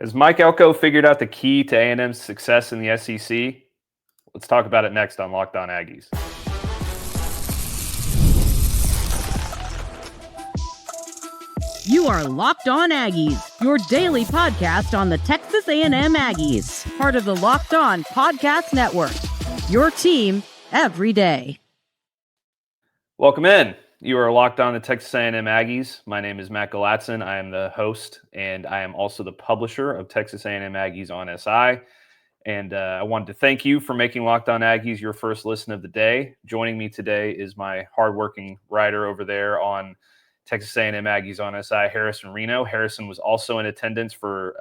Has Mike Elko figured out the key to A&M's success in the SEC? Let's talk about it next on Locked On Aggies. You are Locked On Aggies, your daily podcast on the Texas A&M Aggies, part of the Locked On Podcast Network, your team every day. Welcome in. You are Locked On the Texas A&M Aggies. My name is Matt Galatzan. I am the host, and I am also the publisher of Texas A&M Aggies on SI. And I wanted to thank you for making Locked On Aggies your first listen of the day. Joining me today is my hardworking writer over there on Texas A&M Aggies on SI, Harrison Reno. Harrison was also in attendance for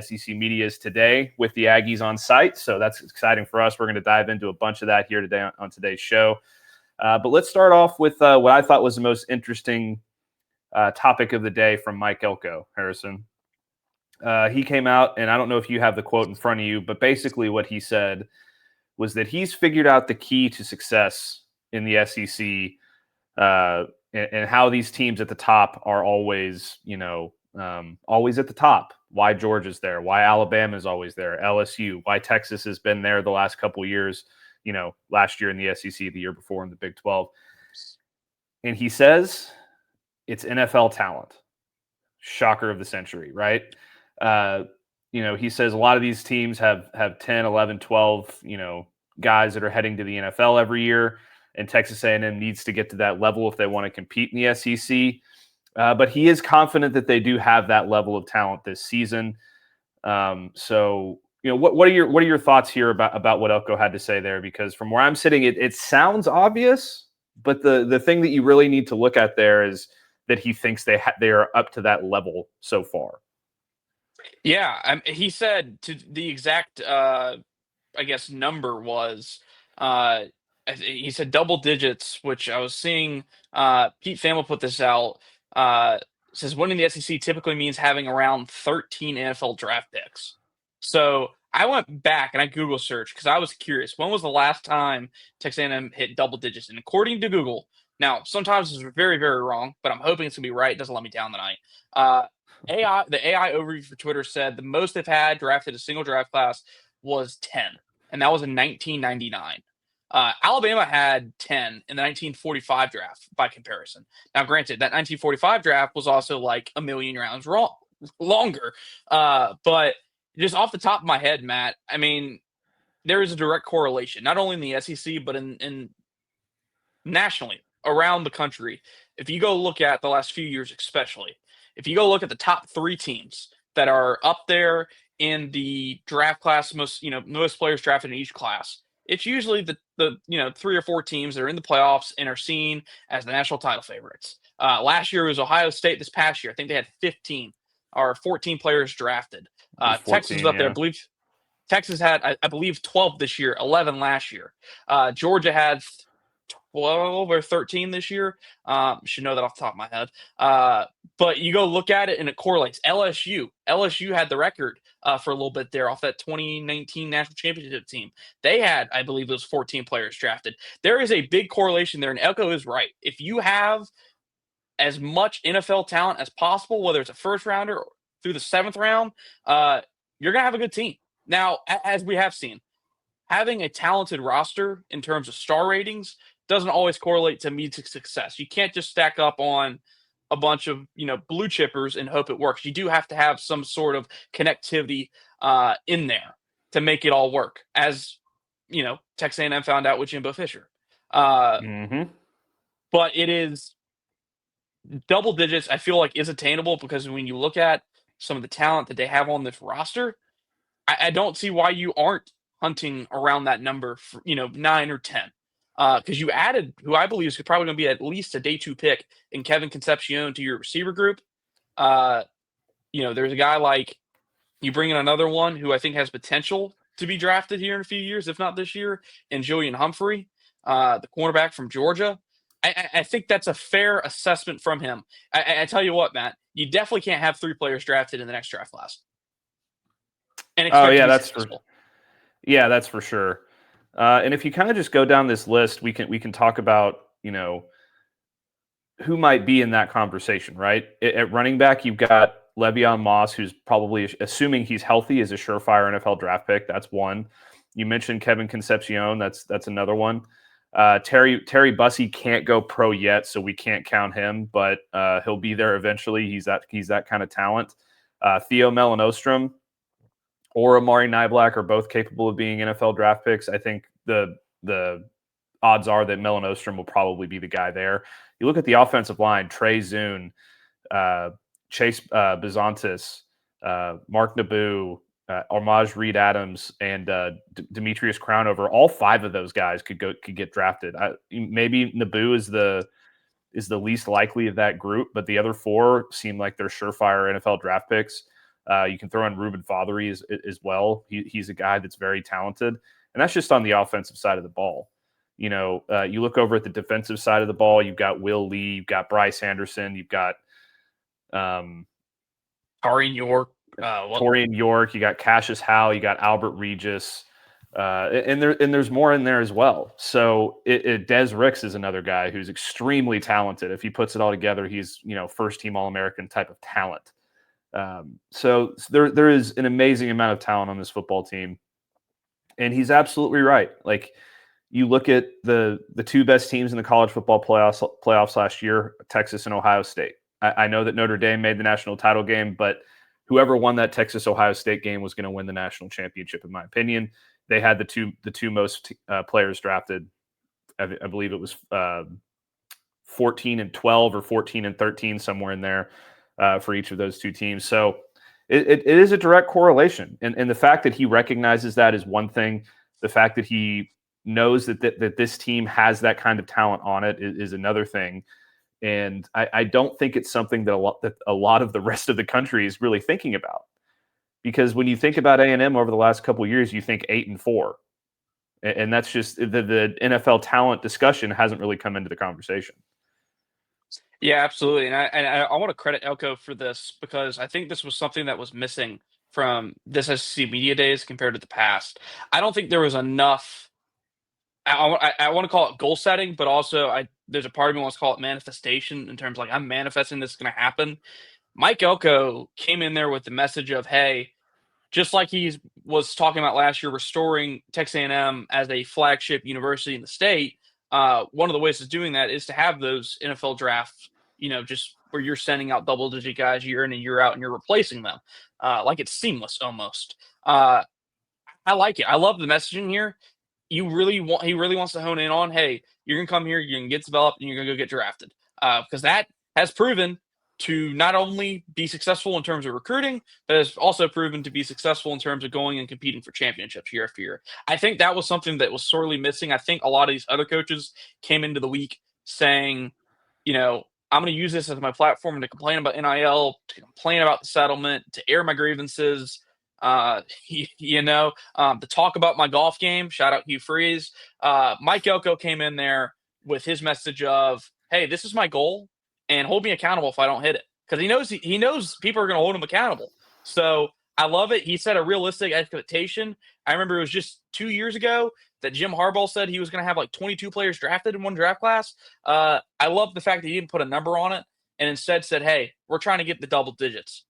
SEC Media's Today with the Aggies on site, so that's exciting for us. We're going to dive into a bunch of that here today on today's show. But let's start off with what I thought was the most interesting topic of the day from Mike Elko, Harrison. He came out, and I don't know if you have the quote in front of you, but basically what he said was that he's figured out the key to success in the SEC and how these teams at the top are always, always at the top. Why Georgia's there, why Alabama's always there, LSU, why Texas has been there the last couple of years, last year in the SEC, the year before in the Big 12. And he says it's NFL talent. Shocker of the century, right? He says a lot of these teams have 10, 11, 12, guys that are heading to the NFL every year. And Texas A&M needs to get to that level if they want to compete in the SEC. But he is confident that they do have that level of talent this season. What are your thoughts here about what Elko had to say there? Because from where I'm sitting, it sounds obvious, but the thing that you really need to look at there is that he thinks they are up to that level so far. Yeah, he said to the exact, number was. He said double digits, which I was seeing Pete Thamel put this out. Says winning the SEC typically means having around 13 NFL draft picks. So I went back and I Google searched because I was curious. When was the last time Texas A&M hit double digits? And according to Google, now sometimes it's very, very wrong, but I'm hoping it's going to be right. It doesn't let me down tonight. The AI overview for Twitter said the most they've had drafted a single draft class was 10, and that was in 1999. Alabama had 10 in the 1945 draft by comparison. Now, granted, that 1945 draft was also like a million rounds longer. But just off the top of my head, Matt, I mean, there is a direct correlation, not only in the SEC, but in nationally around the country. If you go look at the last few years, especially, if you go look at the top three teams that are up there in the draft class, most players drafted in each class, it's usually the 3 or 4 teams that are in the playoffs and are seen as the national title favorites. Last year was Ohio State. This past year, I think they had 15 or 14 players drafted. 14, Texas is up there. I believe Texas had, I believe, 12 this year, 11 last year. Georgia had 12 or 13 this year. Should know that off the top of my head. But you go look at it and it correlates. LSU had the record for a little bit there off that 2019 national championship team. They had, I believe, those 14 players drafted. There is a big correlation there, and Elko is right. If you have as much NFL talent as possible, whether it's a first rounder or through the 7th round, you're going to have a good team. Now, as we have seen, having a talented roster in terms of star ratings doesn't always correlate to immediate success. You can't just stack up on a bunch of blue chippers and hope it works. You do have to have some sort of connectivity in there to make it all work. As Texas A&M found out with Jimbo Fisher. But it is double digits. I feel like is attainable because when you look at some of the talent that they have on this roster, I don't see why you aren't hunting around that number for 9 or 10. Because you added who I believe is probably going to be at least a day 2 pick in Kevin Concepcion to your receiver group. There's a guy like you bring in another one who I think has potential to be drafted here in a few years, if not this year, and Julian Humphrey, the cornerback from Georgia. I think that's a fair assessment from him. I tell you what, Matt, you definitely can't have 3 players drafted in the next draft class. And that's for sure. And if you kind of just go down this list, we can talk about, who might be in that conversation, right? At running back, you've got Le'Veon Moss, who's probably, assuming he's healthy, is a surefire NFL draft pick. That's one. You mentioned Kevin Concepcion. That's another one. Terry Bussey can't go pro yet, so we can't count him, but he'll be there eventually. He's that kind of talent. Theo Melanostrum or Amari Niblack are both capable of being NFL draft picks. I think the odds are that Melanostrum will probably be the guy there. You look at the offensive line: Trey Zune, Chase Bizantis, Mark Naboo, Armaj Reed Adams, and Demetrius Crownover. All five of those guys could get drafted. Maybe Naboo is the least likely of that group, but the other four seem like they're surefire NFL draft picks. You can throw in Ruben Fothery as well. He's a guy that's very talented, and that's just on the offensive side of the ball. You look over at the defensive side of the ball. You've got Will Lee, you've got Bryce Anderson, you've got Torian York, you got Cassius Howe, you got Albert Regis, and there's more in there as well. So Des Ricks is another guy who's extremely talented. If he puts it all together, he's first team All-American type of talent. So there is an amazing amount of talent on this football team, and he's absolutely right. Like, you look at the two best teams in the college football playoffs last year, Texas and Ohio State. I know that Notre Dame made the national title game, but whoever won that Texas-Ohio State game was going to win the national championship, in my opinion. They had the two most players drafted. I believe it was 14 and 12 or 14 and 13, somewhere in there, for each of those two teams. So it is a direct correlation. And the fact that he recognizes that is one thing. The fact that he knows that this team has that kind of talent on it is another thing. And I don't think it's something that a lot of the rest of the country is really thinking about. Because when you think about A&M over the last couple of years, you think 8-4. And that's just the NFL talent discussion hasn't really come into the conversation. Yeah, absolutely. And I want to credit Elko for this, because I think this was something that was missing from this SEC media days compared to the past. I don't think there was enough. I want to call it goal setting, but also there's a part of me wants to call it manifestation, in terms of, like, I'm manifesting this is going to happen. Mike Elko came in there with the message of, hey, just like he was talking about last year, restoring Texas A&M as a flagship university in the state. One of the ways of doing that is to have those NFL drafts, just where you're sending out double-digit guys year in and year out, and you're replacing them, like it's seamless almost. I like it. I love the messaging here. He really wants to hone in on, hey, you're gonna come here, you're gonna get developed, and you're gonna go get drafted, because that has proven to not only be successful in terms of recruiting, but has also proven to be successful in terms of going and competing for championships year after year. I think that was something that was sorely missing. I think a lot of these other coaches came into the week saying, I'm going to use this as my platform to complain about NIL, to complain about the settlement, to air my grievances, to talk about my golf game. Shout out Hugh Freeze. Mike Elko came in there with his message of, hey, this is my goal, and hold me accountable if I don't hit it. Because he knows people are going to hold him accountable. So I love it. He set a realistic expectation. I remember it was just 2 years ago that Jim Harbaugh said he was going to have like 22 players drafted in one draft class. I love the fact that he didn't put a number on it, and instead said, hey, we're trying to get the double digits.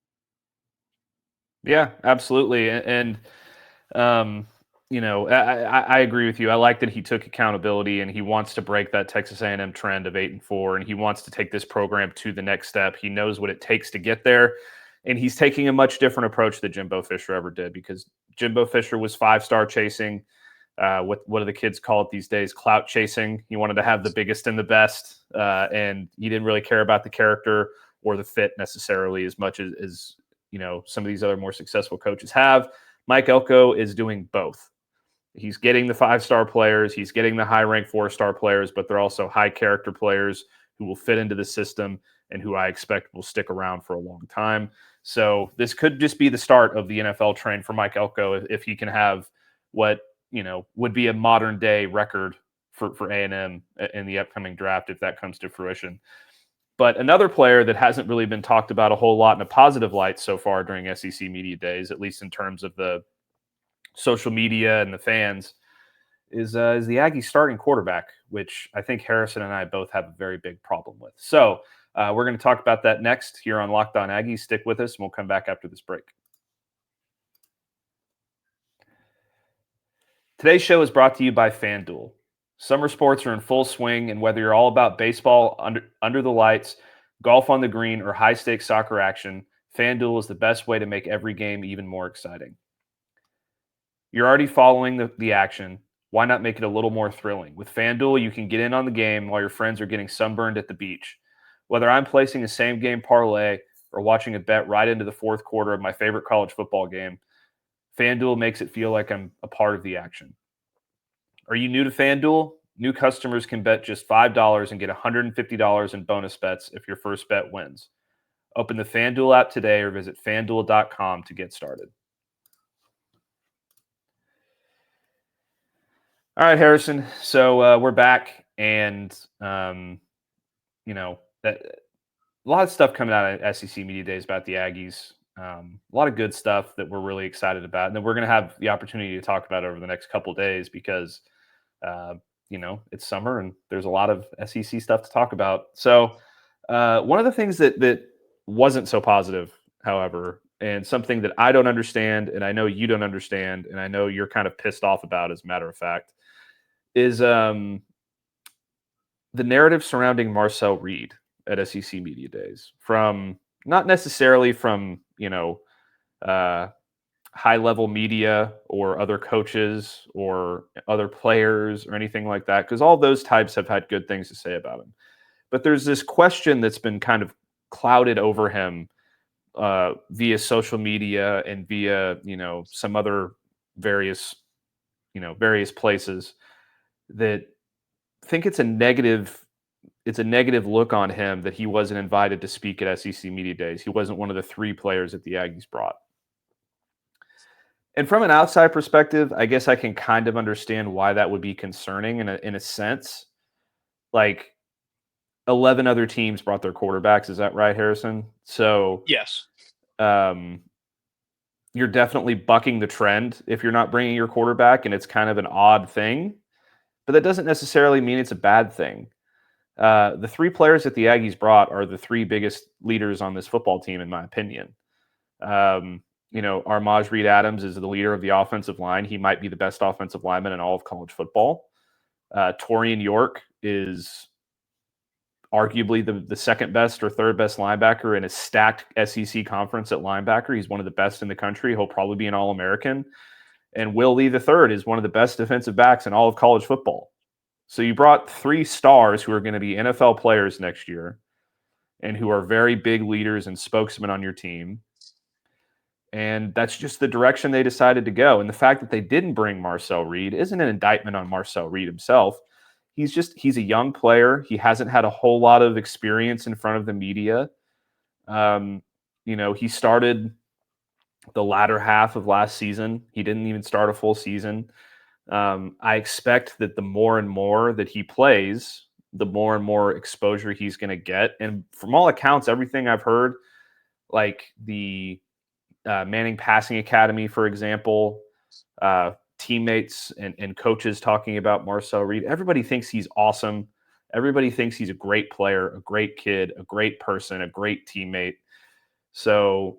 Yeah, absolutely. And I agree with you. I like that he took accountability, and he wants to break that Texas A&M trend of 8-4, and he wants to take this program to the next step. He knows what it takes to get there, and he's taking a much different approach than Jimbo Fisher ever did, because Jimbo Fisher was 5-star chasing. What do the kids call it these days? Clout chasing. He wanted to have the biggest and the best, and he didn't really care about the character or the fit necessarily as much as some of these other more successful coaches have. Mike Elko is doing both. He's getting the 5-star players. He's getting the high-ranked 4-star players, but they're also high-character players who will fit into the system and who I expect will stick around for a long time. So this could just be the start of the NFL train for Mike Elko if he can have what would be a modern-day record for A&M in the upcoming draft, if that comes to fruition. But another player that hasn't really been talked about a whole lot in a positive light so far during SEC media days, at least in terms of the social media and the fans, is the Aggies starting quarterback, which I think Harrison and I both have a very big problem with. So We're going to talk about that next here on Locked On Aggies. Stick with us, and we'll come back after this break. Today's show is brought to you by FanDuel. Summer sports are in full swing, and whether you're all about baseball under the lights, golf on the green, or high-stakes soccer action, FanDuel is the best way to make every game even more exciting. You're already following the action. Why not make it a little more thrilling? With FanDuel, you can get in on the game while your friends are getting sunburned at the beach. Whether I'm placing a same-game parlay or watching a bet right into the fourth quarter of my favorite college football game, FanDuel makes it feel like I'm a part of the action. Are you new to FanDuel? New customers can bet just $5 and get $150 in bonus bets if your first bet wins. Open the FanDuel app today or visit FanDuel.com to get started. All right, Harrison. So we're back, and a lot of stuff coming out of SEC Media Days about the Aggies. A lot of good stuff that we're really excited about, and then we're going to have the opportunity to talk about over the next couple of days because, it's summer and there's a lot of SEC stuff to talk about. So one of the things that wasn't so positive, however, and something that I don't understand, and I know you don't understand, and I know you're kind of pissed off about, as a matter of fact, is the narrative surrounding Marcel Reed at SEC Media Days, from not necessarily from high-level media or other coaches or other players or anything like that, because all those types have had good things to say about him. But there's this question that's been kind of clouded over him via social media and via some other various places that think it's a negative look on him that he wasn't invited to speak at SEC Media Days. He wasn't one of the 3 players that the Aggies brought. And from an outside perspective, I guess I can kind of understand why that would be concerning in a sense. Like 11 other teams brought their quarterbacks. Is that right, Harrison? So yes, you're definitely bucking the trend if you're not bringing your quarterback, and it's kind of an odd thing. But that doesn't necessarily mean it's a bad thing. The 3 players that the Aggies brought are the 3 biggest leaders on this football team, in my opinion. Armaj Reed Adams is the leader of the offensive line. He might be the best offensive lineman in all of college football. Torian York is arguably the second best or third best linebacker in a stacked SEC conference at linebacker. He's one of the best in the country. He'll probably be an All-American. And Will Lee III is one of the best defensive backs in all of college football. So you brought 3 stars who are going to be NFL players next year and who are very big leaders and spokesmen on your team. And that's just the direction they decided to go. And the fact that they didn't bring Marcel Reed isn't an indictment on Marcel Reed himself. He's a young player. He hasn't had a whole lot of experience in front of the media. He started the latter half of last season. He didn't even start a full season. I expect that the more and more that he plays, the more and more exposure he's going to get. And from all accounts, everything I've heard, like the Manning Passing Academy, for example, teammates and coaches talking about Marcel Reed, everybody thinks he's awesome. Everybody thinks he's a great player, a great kid, a great person, a great teammate. So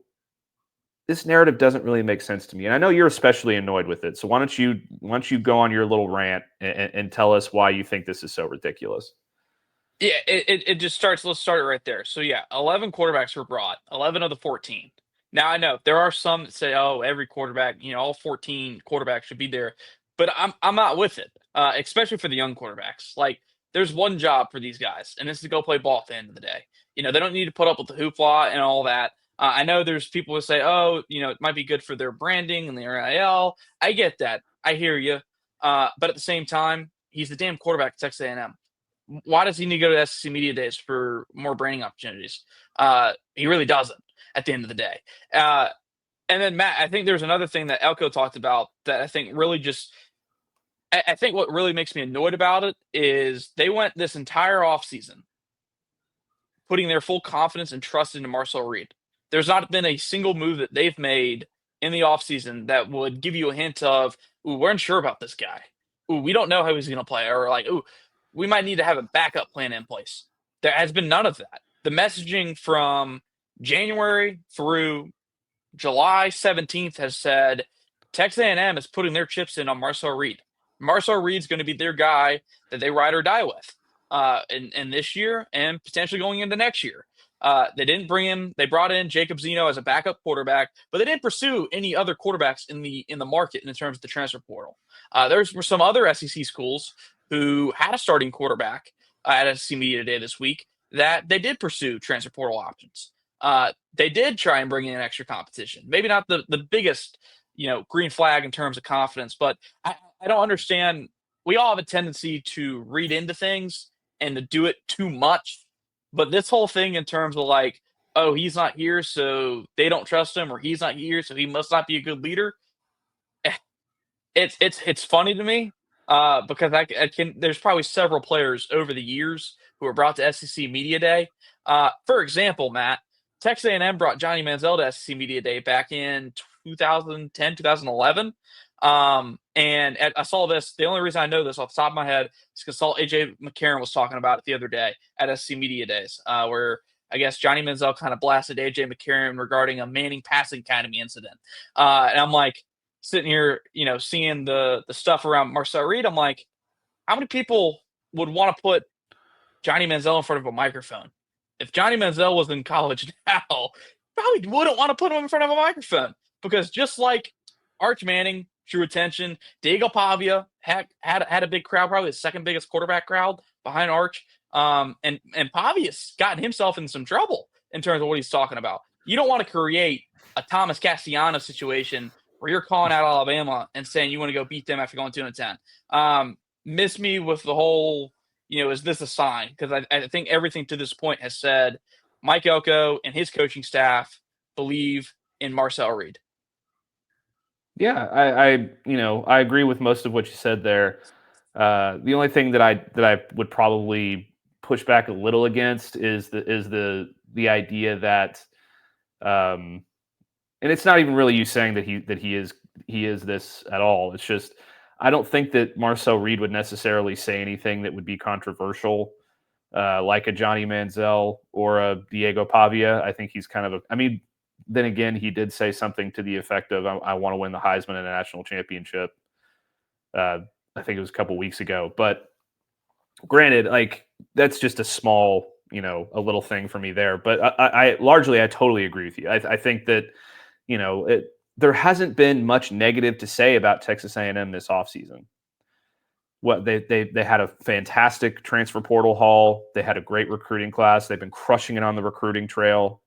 this narrative doesn't really make sense to me. And I know you're especially annoyed with it. So why don't you go on your little rant and tell us why you think this is so ridiculous? Yeah, it just starts. Let's start it right there. So 11 quarterbacks were brought, 11 of the 14. Now I know there are some that say, "Oh, every quarterback, all 14 quarterbacks should be there," but I'm not with it, especially for the young quarterbacks. Like, there's one job for these guys, and this is to go play ball at the end of the day. They don't need to put up with the hoopla and all that. I know there's people who say, "Oh, it might be good for their branding and the NIL." I get that. I hear you. But at the same time, he's the damn quarterback at Texas A&M. Why does he need to go to SEC Media Days for more branding opportunities? He really doesn't at the end of the day. And then, Matt, I think there's another thing that Elko talked about that I think really I think what really makes me annoyed about it is they went this entire offseason putting their full confidence and trust into Marcel Reed. There's not been a single move that they've made in the offseason that would give you a hint of, "Ooh, we're unsure about this guy. Ooh, we don't know how he's going to play," or like, "Ooh, we might need to have a backup plan in place." There has been none of that. the messaging from January through July 17th has said Texas A&M is putting their chips in on Marcel Reed. Marcel Reed's going to be their guy that they ride or die with in this year and potentially going into next year. They didn't bring him. They brought in Jacob Zeno as a backup quarterback, but they didn't pursue any other quarterbacks in the market in terms of the transfer portal. There were some other SEC schools who had a starting quarterback at SEC Media Day this week that they did pursue transfer portal options. They did try and bring in extra competition. Maybe not the biggest, green flag in terms of confidence, but I don't understand. We all have a tendency to read into things and to do it too much. But this whole thing in terms of like, oh, he's not here, so they don't trust him, or he's not here, so he must not be a good leader. It's funny to me because I can. There's probably several players over the years who were brought to SEC Media Day. For example, Matt, Texas A&M brought Johnny Manziel to SEC Media Day back in 2010, 2011. And I saw this. The only reason I know this off the top of my head is because I saw AJ McCarron was talking about it the other day at SC Media Days, where I guess Johnny Manziel kind of blasted AJ McCarron regarding a Manning Passing Academy incident. And I'm like sitting here, seeing the stuff around Marcel Reed. I'm like, how many people would want to put Johnny Manziel in front of a microphone? If Johnny Manziel was in college now, probably wouldn't want to put him in front of a microphone because just like Arch Manning drew attention, Diego Pavia had a big crowd, probably the second biggest quarterback crowd behind Arch. And Pavia's gotten himself in some trouble in terms of what he's talking about. You don't want to create a Thomas Castellanos situation where you're calling out Alabama and saying you want to go beat them after going 2-10. Miss me with the whole, is this a sign? Because I think everything to this point has said Mike Elko and his coaching staff believe in Marcel Reed. Yeah, I agree with most of what you said there. The only thing that I would probably push back a little against is the idea that, and it's not even really you saying that he is this at all. It's just I don't think that Marcel Reed would necessarily say anything that would be controversial, like a Johnny Manziel or a Diego Pavia. I think he's kind of then again, he did say something to the effect of, I want to win the Heisman and a national championship. I think it was a couple weeks ago. But granted, that's just a small, a little thing for me there. But I totally agree with you. I think that, there hasn't been much negative to say about Texas A&M this offseason. What they had a fantastic transfer portal haul. They had a great recruiting class. They've been crushing it on the recruiting trail.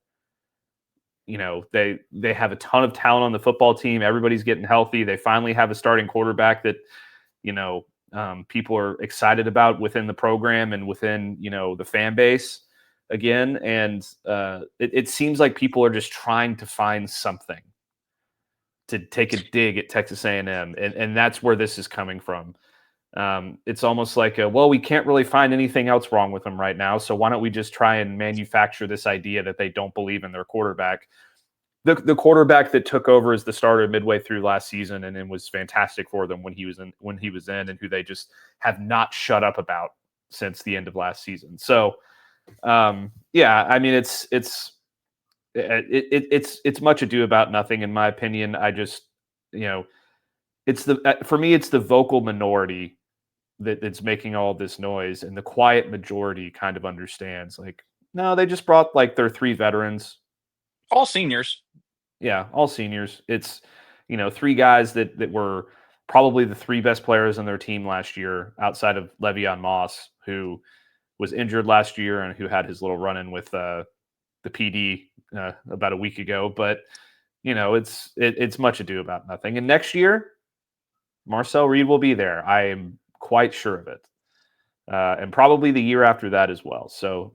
They have a ton of talent on the football team. Everybody's getting healthy. They finally have a starting quarterback that, people are excited about within the program and within, the fan base again. And it seems like people are just trying to find something to take a dig at Texas A&M. And that's where this is coming from. It's almost like, we can't really find anything else wrong with them right now. So why don't we just try and manufacture this idea that they don't believe in their quarterback? The quarterback that took over as the starter midway through last season and then was fantastic for them when he was in, and who they just have not shut up about since the end of last season. So, it's much ado about nothing, in my opinion. I just, for me, it's the vocal minority that's making all this noise, and the quiet majority kind of understands. No, they just brought their 3 veterans, all seniors. Yeah, all seniors. It's 3 guys that were probably the 3 best players on their team last year, outside of Le'Veon Moss, who was injured last year and who had his little run-in with the PD about a week ago. But it's much ado about nothing. And next year, Marcel Reed will be there. I am quite sure of it. And probably the year after that as well. So,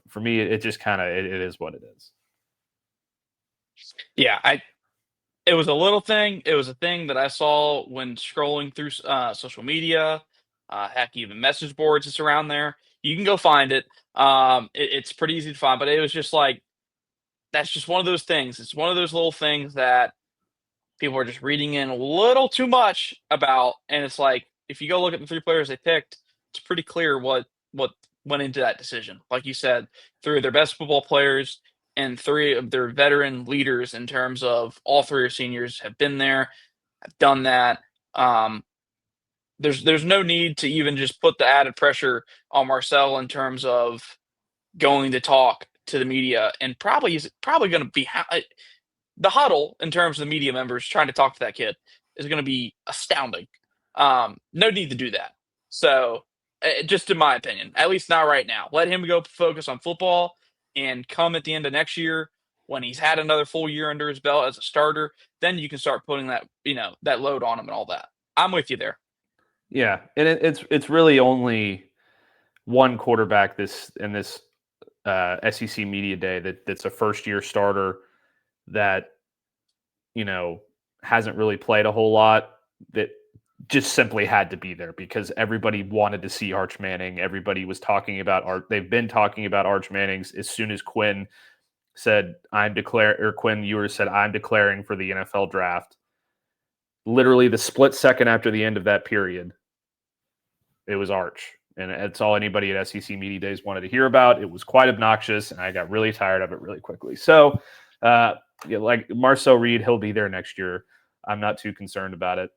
for me, it just kind of, it is what it is. Yeah, it was a little thing. It was a thing that I saw when scrolling through social media, heck, even message boards that's around there. You can go find it. It's pretty easy to find, but it was just that's just one of those things. It's one of those little things that people are just reading in a little too much about. And it's if you go look at the 3 players they picked, it's pretty clear what went into that decision. Like you said, 3 of their best football players and 3 of their veteran leaders in terms of all 3 are seniors have been there, have done that. There's no need to even just put the added pressure on Marcel in terms of going to talk to the media, and is probably going to be the huddle in terms of the media members trying to talk to that kid is going to be astounding. No need to do that. So, just in my opinion, at least not right now. Let him go focus on football, and come at the end of next year when he's had another full year under his belt as a starter, then you can start putting that load on him and all that. I'm with you there. Yeah, and it's really only one quarterback in this SEC media day that's a first year starter that hasn't really played a whole lot, that just simply had to be there because everybody wanted to see Arch Manning. Everybody was talking about they've been talking about Arch Manning's as soon as Quinn said Quinn Ewers said I'm declaring for the NFL draft. Literally the split second after the end of that period, it was Arch. And it's all anybody at SEC Media Days wanted to hear about. It was quite obnoxious, and I got really tired of it really quickly. So, like Marcel Reed, he'll be there next year. I'm not too concerned about it.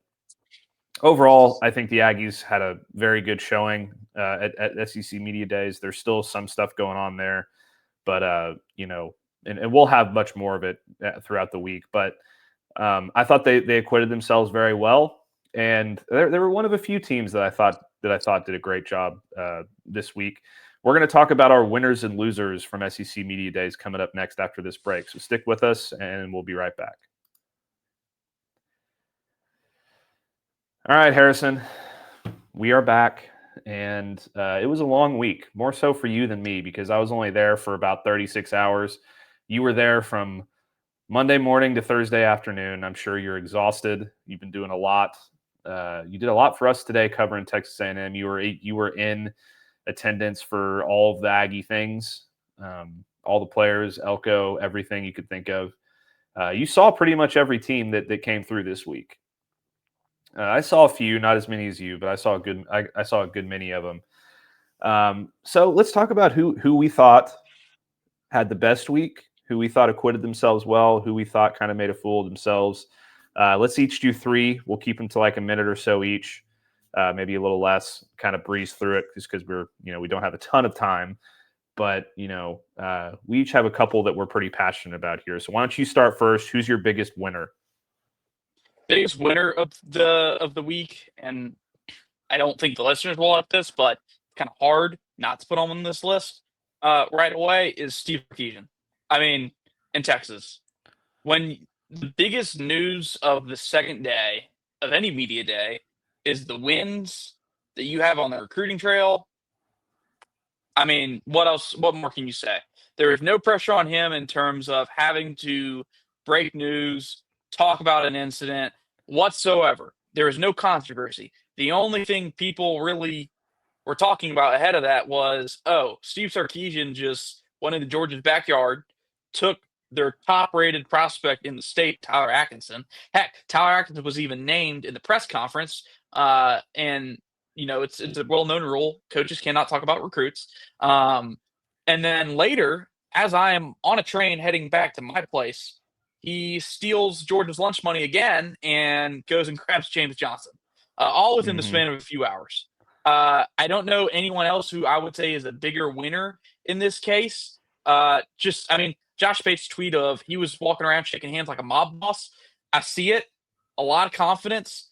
Overall, I think the Aggies had a very good showing at SEC Media Days. There's still some stuff going on there, but, and we'll have much more of it throughout the week. But I thought they acquitted themselves very well. And they were one of a few teams that I thought did a great job this week. We're going to talk about our winners and losers from SEC Media Days coming up next after this break. So stick with us, and we'll be right back. All right, Harrison, we are back, and it was a long week, more so for you than me because I was only there for about 36 hours. You were there from Monday morning to Thursday afternoon. I'm sure you're exhausted. You've been doing a lot. You did a lot for us today covering Texas A&M. You were in attendance for all of the Aggie things, all the players, Elko, everything you could think of. You saw pretty much every team that came through this week. I saw a few, not as many as you, but I saw a good many of them. So let's talk about who we thought had the best week, who we thought acquitted themselves well, who we thought kind of made a fool of themselves. Let's each do 3. We'll keep them to like a minute or so each, maybe a little less, kind of breeze through it just because we don't have a ton of time. But, we each have a couple that we're pretty passionate about here. So why don't you start first? Who's your biggest winner? Biggest winner of the week, and I don't think the listeners will like this, but it's kind of hard not to put him on this list right away, is Steve Sarkisian. I mean, in Texas. When the biggest news of the second day of any media day is the wins that you have on the recruiting trail, I mean, what else? What more can you say? There is no pressure on him in terms of having to break news, talk about an incident whatsoever. There is no controversy. The only thing people really were talking about ahead of that was, Steve Sarkisian just went into Georgia's backyard, took their top-rated prospect in the state, Tyler Atkinson. Heck, Tyler Atkinson was even named in the press conference, and it's a well-known rule. Coaches cannot talk about recruits. And then later, as I am on a train heading back to my place, he steals Georgia's lunch money again and goes and grabs James Johnson, all within the span of a few hours. I don't know anyone else who I would say is a bigger winner in this case. Josh Bates' tweet of he was walking around shaking hands like a mob boss. I see it. A lot of confidence.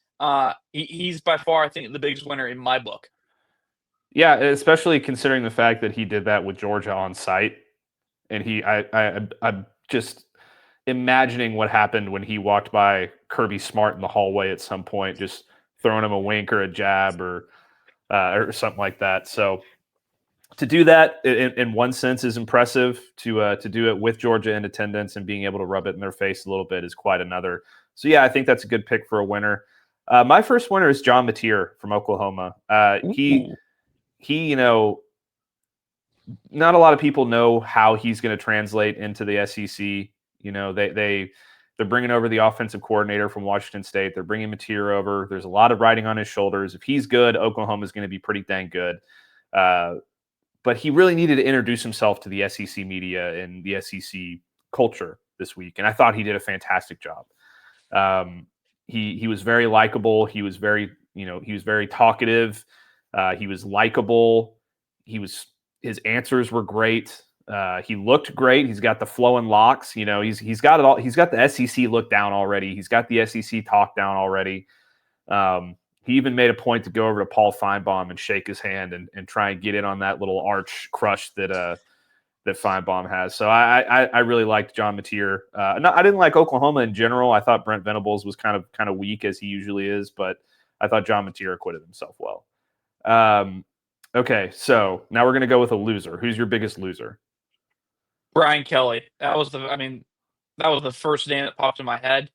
He's by far, I think, the biggest winner in my book. Yeah, especially considering the fact that he did that with Georgia on site. And I'm just imagining what happened when he walked by Kirby Smart in the hallway at some point, just throwing him a wink or a jab or something like that. So to do that in one sense is impressive. To do it with Georgia in attendance and being able to rub it in their face a little bit is quite another. So yeah, I think that's a good pick for a winner. My first winner is John Mateer from Oklahoma. He not a lot of people know how he's going to translate into the SEC. They're bringing over the offensive coordinator from Washington State. They're bringing Mateer over. There's a lot of riding on his shoulders. If he's good, Oklahoma is going to be pretty dang good. but he really needed to introduce himself to the SEC media and the SEC culture this week, and I thought he did a fantastic job. He was very likable. He was very talkative. He was likable. His answers were great. He looked great. He's got the flowing locks. He's got it all. He's got the SEC look down already. He's got the SEC talk down already. He even made a point to go over to Paul Feinbaum and shake his hand and try and get in on that little arch crush that Feinbaum has. So I really liked John Mateer. No, I didn't like Oklahoma in general. I thought Brent Venables was kind of weak, as he usually is, but I thought John Mateer acquitted himself well. Okay, so now we're going to go with a loser. Who's your biggest loser? Brian Kelly. That was the first name that popped in my head.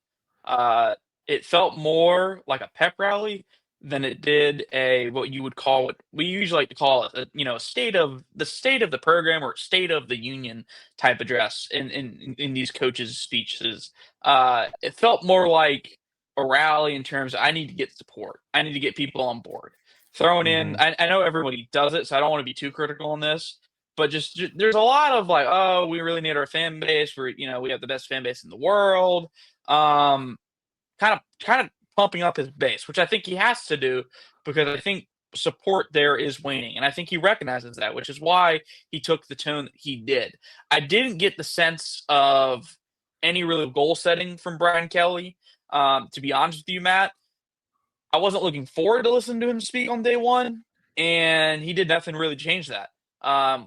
It felt more like a pep rally than it did what you would call, what we usually like to call a state of the program or state of the union type address in these coaches' speeches. It felt more like a rally in terms of, I need to get support. I need to get people on board. Throwing in, I know everybody does it, so I don't want to be too critical on this, but just there's a lot of like, oh, we really need our fan base. We have the best fan base in the world. Kind of pumping up his base, which I think he has to do, because I think support there is waning, and I think he recognizes that, which is why he took the tone that he did. I didn't get the sense of any real goal setting from Brian Kelly. To be honest with you, Matt, I wasn't looking forward to listening to him speak on day one, and he did nothing really change that. I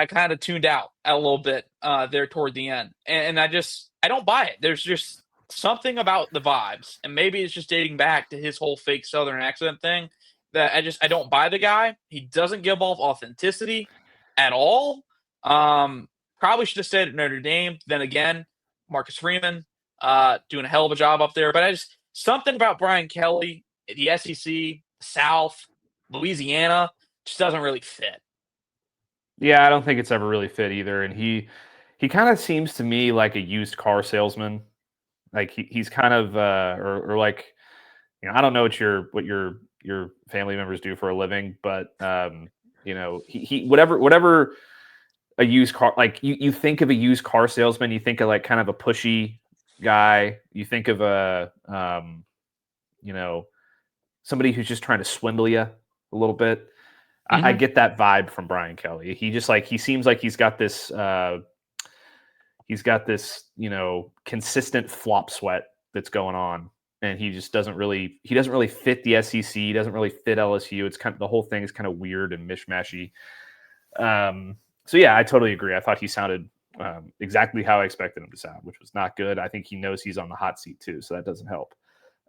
kind of tuned out a little bit there toward the end, and I don't buy it. There's just something about the vibes, and maybe it's just dating back to his whole fake Southern accent thing, that I don't buy the guy. He doesn't give off authenticity at all. Probably should have stayed at Notre Dame. Then again, Marcus Freeman doing a hell of a job up there, but something about Brian Kelly, the SEC, South, Louisiana, just doesn't really fit. Yeah, I don't think it's ever really fit either, and he kind of seems to me like a used car salesman. Like he's kind of or like, I don't know what your family members do for a living, but he whatever a used car, like you think of a used car salesman, you think of like kind of a pushy guy. You think of somebody who's just trying to swindle you a little bit. I get that vibe from Brian Kelly. He seems like he's got this consistent flop sweat that's going on, and he doesn't really fit the SEC. He doesn't really fit LSU. It's kind of, the whole thing is kind of weird and mishmashy. So yeah, I totally agree. I thought he sounded exactly how I expected him to sound, which was not good. I think he knows he's on the hot seat too, so that doesn't help.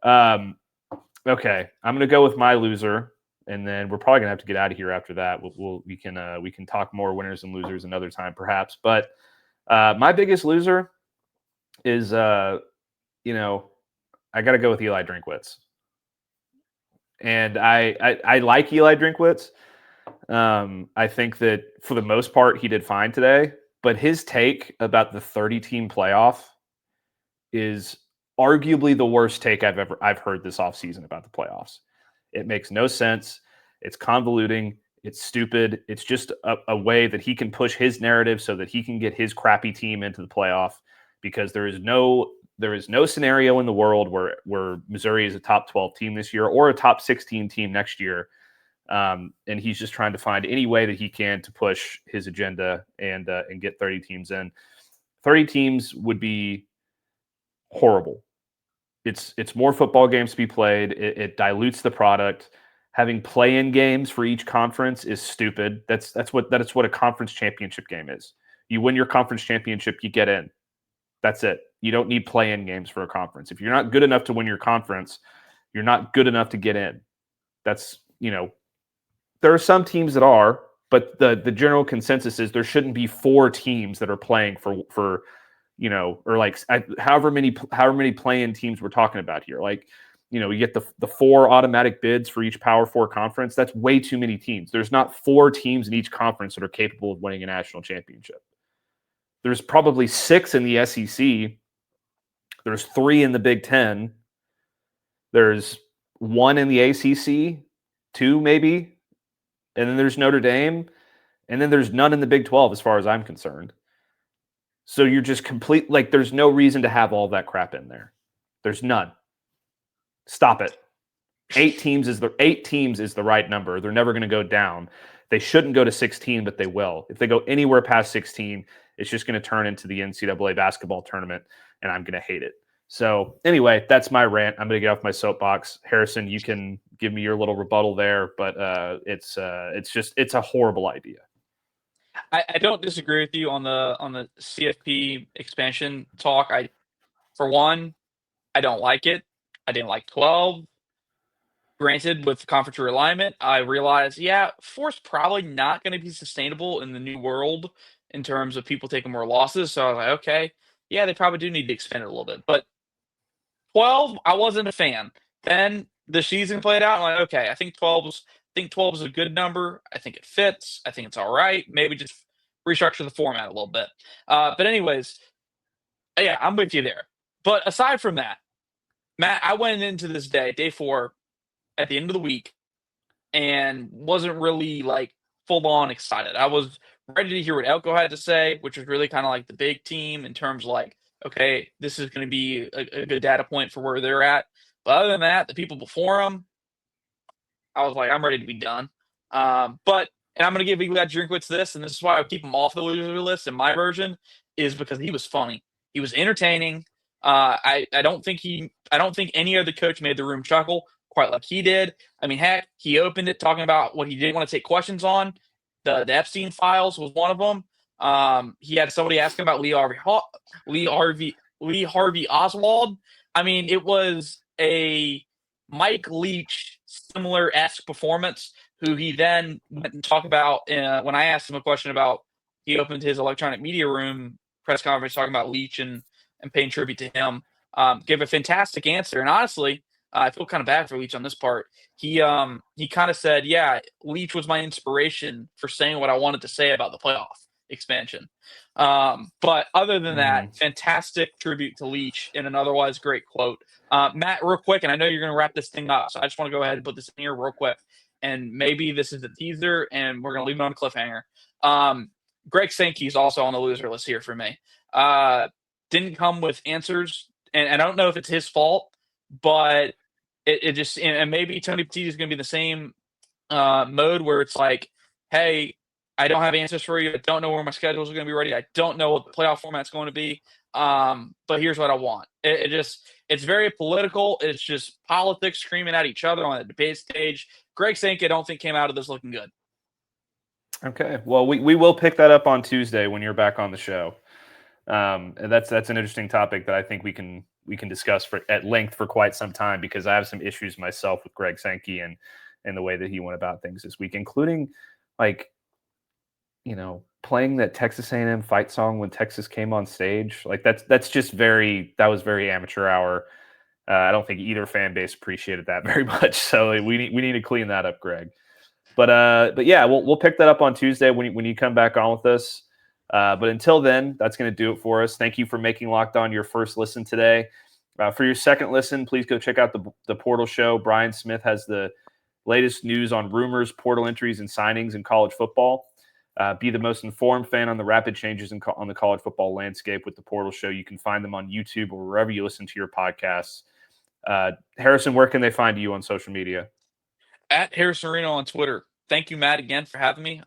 Okay, I'm going to go with my loser, and then we're probably going to have to get out of here after that. We can talk more winners and losers another time, perhaps. But my biggest loser is, I got to go with Eli Drinkwitz. And I like Eli Drinkwitz. I think that for the most part, he did fine today. But his take about the 30-team playoff is arguably the worst take I've heard this offseason about the playoffs. It makes no sense. It's convoluting. It's stupid. It's just a way that he can push his narrative so that he can get his crappy team into the playoff, because there is no scenario in the world where Missouri is a top 12 team this year or a top 16 team next year. And he's just trying to find any way that he can to push his agenda and get 30 teams in. 30 teams would be horrible. It's more football games to be played. It dilutes the product. Having play-in games for each conference is stupid. That's what a conference championship game is. You win your conference championship, you get in. That's it. You don't need play-in games for a conference. If you're not good enough to win your conference, you're not good enough to get in. That's, there are some teams that are, but the general consensus is there shouldn't be 4 teams that are playing for or like however many play-in teams we're talking about here. Like, you get the 4 automatic bids for each Power 4 conference. That's way too many teams. There's not 4 teams in each conference that are capable of winning a national championship. There's probably 6 in the SEC. There's 3 in the Big Ten. There's 1 in the ACC, 2 maybe. and then there's Notre Dame, and then there's none in the Big 12 as far as I'm concerned. So you're just there's no reason to have all that crap in there. There's none. Stop it. 8 teams is the right number. They're never going to go down. They shouldn't go to 16, but they will. If they go anywhere past 16, it's just going to turn into the NCAA basketball tournament, and I'm going to hate it. So anyway, that's my rant. I'm going to get off my soapbox. Harrison, you can give me your little rebuttal there, but it's a horrible idea. I don't disagree with you on the CFP expansion talk. For one, I don't like it. I didn't like 12. Granted, with conference realignment, I realized, 4's probably not going to be sustainable in the new world in terms of people taking more losses. So I was like, okay, they probably do need to expand it a little bit. But 12, I wasn't a fan. Then the season played out. I'm like, okay, I think 12 is a good number. I think it fits. I think it's all right. Maybe just restructure the format a little bit. But anyways, I'm with you there. But aside from that, Matt, I went into this day 4, at the end of the week, and wasn't really full on excited. I was ready to hear what Elko had to say, which was really kind of like the big team in terms of okay, this is going to be a good data point for where they're at. But other than that, the people before them, I was like, I'm ready to be done. And I'm going to give Eli Drinkwitz this, and this is why I keep him off the loser list in my version, is because he was funny. He was entertaining. I don't think any other coach made the room chuckle quite like he did. I mean, heck, he opened it talking about what he didn't want to take questions on. The Epstein files was one of them. He had somebody asking about Lee Harvey Oswald. I mean, it was a Mike Leach similar-esque performance, who he then went and talked about when I asked him a question about, he opened his electronic media room press conference talking about Leach and paying tribute to him. Gave a fantastic answer. And honestly, I feel kind of bad for Leach on this part. He kind of said, Leach was my inspiration for saying what I wanted to say about the playoff expansion. But other than that, fantastic tribute to Leach in an otherwise great quote. Matt, real quick, and I know you're going to wrap this thing up, so I just want to go ahead and put this in here real quick. And maybe this is a teaser, and we're going to leave it on a cliffhanger. Greg Sankey is also on the loser list here for me. Didn't come with answers, and I don't know if it's his fault, but it just, and maybe Tony Petiti is going to be the same mode where it's like, hey, I don't have answers for you. I don't know where my schedules are going to be ready. I don't know what the playoff format's going to be. But here's what I want. It's very political. It's just politics screaming at each other on a debate stage. Greg Sankey, I don't think, came out of this looking good. Okay. Well, we will pick that up on Tuesday when you're back on the show. And that's an interesting topic that I think we can discuss at length for quite some time, because I have some issues myself with Greg Sankey and the way that he went about things this week, including playing that Texas A&M fight song when Texas came on stage. That was very amateur hour. I don't think either fan base appreciated that very much. So we need to clean that up, Greg. But yeah, we'll pick that up on Tuesday when you come back on with us. But until then, that's going to do it for us. Thank you for making Locked On your first listen today. For your second listen, please go check out the Portal Show. Brian Smith has the latest news on rumors, portal entries, and signings in college football. Be the most informed fan on the rapid changes on the college football landscape with the Portal Show. You can find them on YouTube or wherever you listen to your podcasts. Harrison, where can they find you on social media? At Harrison Reno on Twitter. Thank you, Matt, again for having me.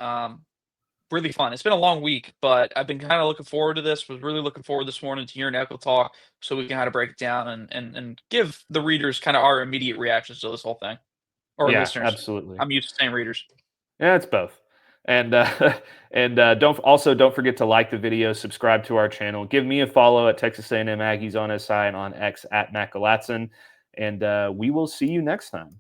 Really fun. It's been a long week, but I've been kind of looking forward to this. Was really looking forward this morning to hearing Elko talk, so we can kind of break it down and give the readers kind of our immediate reactions to this whole thing. Or listeners. Absolutely. I'm used to saying readers. Yeah, it's both. And don't forget to like the video, subscribe to our channel, give me a follow at Texas A&M Aggies on SI and on X at Matt Galatzan, and we will see you next time.